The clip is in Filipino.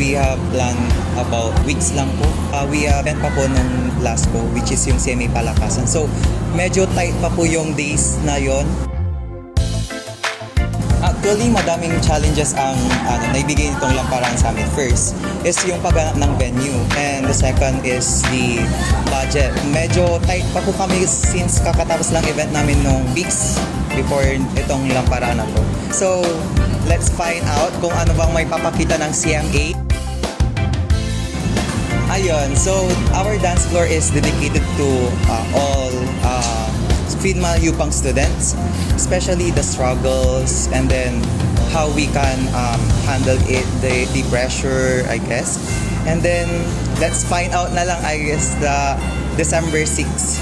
we have planned about weeks lang po. We event pa po nung last po, which is yung semi-palakasan. So, medyo tight pa po yung days na yon. Actually, madaming challenges ang naibigay nitong lamparan sa amin. First is yung pagganap ng venue, and the second is the budget. Medyo tight pa po kami since kakatapos lang event namin nung weeks before itong lamparan na to. So, let's find out kung ano bang may papakita ng CMA. Ayun, so our dance floor is dedicated to all FINMA Upang students, especially the struggles and then how we can handle it, the pressure, I guess. And then let's find out na lang, I guess, the December 6